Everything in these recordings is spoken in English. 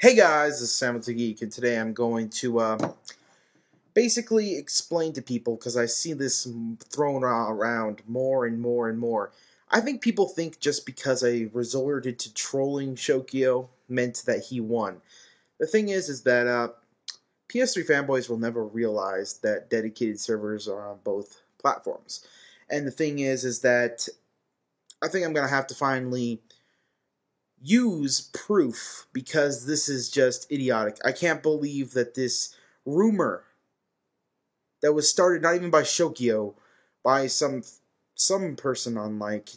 Hey guys, this is Sam with the Geek, and today I'm going to basically explain to people, because I see this thrown around more and more and more. I think people think just because I resorted to trolling Shokio meant that he won. The thing is that PS3 fanboys will never realize that dedicated servers are on both platforms. And the thing is that I think I'm going to have to finally use proof, because this is just idiotic. I can't believe that this rumor that was started not even by Shokio, by some person on like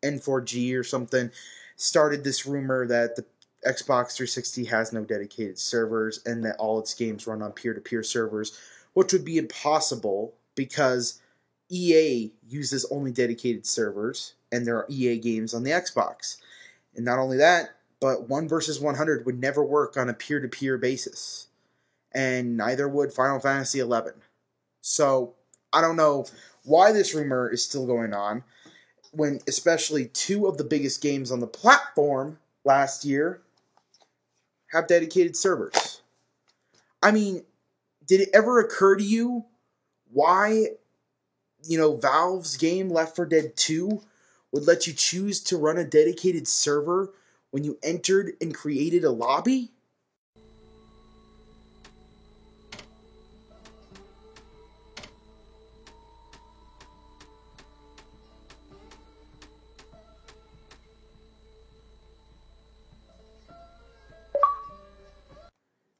N4G or something, started this rumor that the Xbox 360 has no dedicated servers and that all its games run on peer-to-peer servers, which would be impossible because EA uses only dedicated servers and there are EA games on the Xbox. And not only that, but 1 versus 100 would never work on a peer-to-peer basis. And neither would Final Fantasy XI. So, I don't know why this rumor is still going on, when especially two of the biggest games on the platform last year have dedicated servers. I mean, did it ever occur to you why, Valve's game Left 4 Dead 2 would let you choose to run a dedicated server when you entered and created a lobby?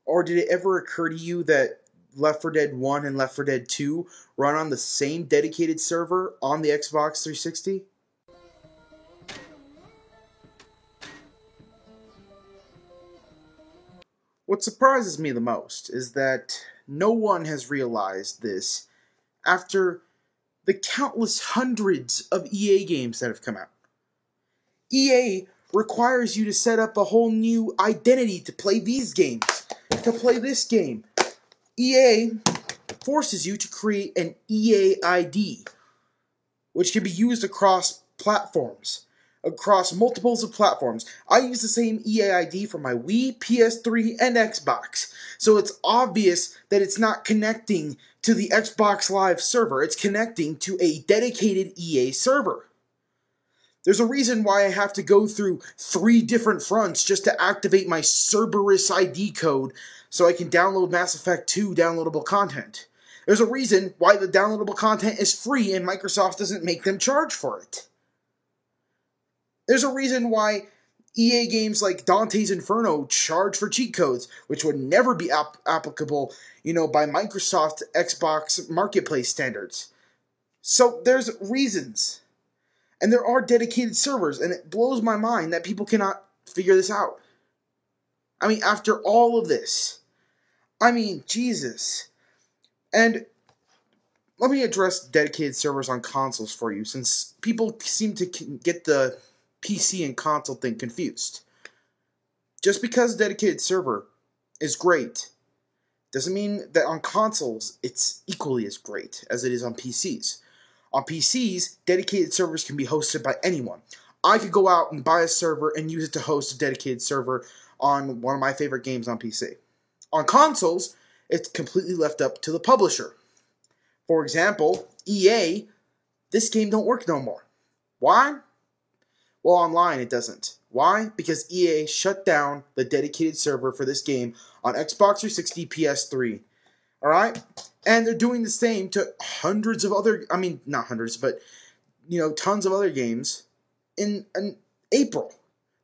Or did it ever occur to you that Left 4 Dead 1 and Left 4 Dead 2 run on the same dedicated server on the Xbox 360? What surprises me the most is that no one has realized this after the countless hundreds of EA games that have come out. EA requires you to set up a whole new identity to play these games, to play this game. EA forces you to create an EA ID, which can be used across platforms, across multiples of platforms. I use the same EA ID for my Wii, PS3, and Xbox, so it's obvious that it's not connecting to the Xbox Live server. It's connecting to a dedicated EA server. There's a reason why I have to go through 3 different fronts just to activate my Cerberus ID code so I can download Mass Effect 2 downloadable content. There's a reason why the downloadable content is free and Microsoft doesn't make them charge for it. There's a reason why EA games like Dante's Inferno charge for cheat codes, which would never be applicable, by Microsoft Xbox Marketplace standards. So there's reasons. And there are dedicated servers, and it blows my mind that people cannot figure this out. I mean, after all of this, Jesus. And let me address dedicated servers on consoles for you, since people seem to get the PC and console thing confused. Just because a dedicated server is great doesn't mean that on consoles it's equally as great as it is on PCs. On PCs, dedicated servers can be hosted by anyone. I could go out and buy a server and use it to host a dedicated server on one of my favorite games on PC. On consoles, it's completely left up to the publisher. For example, EA, this game don't work no more. Why? Well, online it doesn't. Why? Because EA shut down the dedicated server for this game on Xbox 360, PS3. Alright? And they're doing the same to hundreds of other, not hundreds, but, tons of other games in April.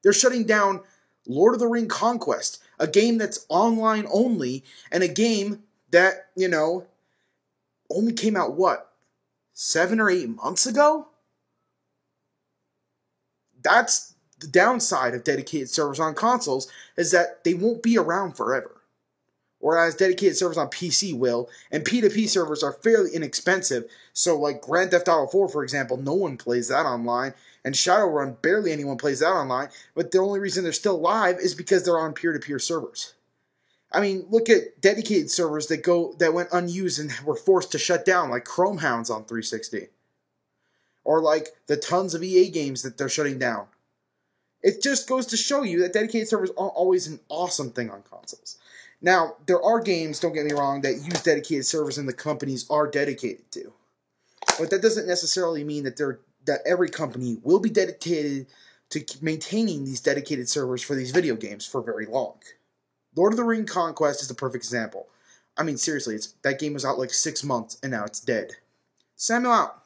They're shutting down Lord of the Ring Conquest, a game that's online only, and a game that, only came out, 7 or 8 months ago? That's the downside of dedicated servers on consoles, is that they won't be around forever. Whereas dedicated servers on PC will, and P2P servers are fairly inexpensive, so like Grand Theft Auto 4, for example, no one plays that online, and Shadowrun, barely anyone plays that online, but the only reason they're still live is because they're on peer-to-peer servers. Look at dedicated servers that went unused and were forced to shut down, like Chromehounds on 360. Or like the tons of EA games that they're shutting down. It just goes to show you that dedicated servers aren't always an awesome thing on consoles. Now, there are games, don't get me wrong, that use dedicated servers and the companies are dedicated to. But that doesn't necessarily mean that every company will be dedicated to maintaining these dedicated servers for these video games for very long. Lord of the Rings Conquest is the perfect example. I mean, seriously, that game was out like 6 months, and now it's dead. Samuel out.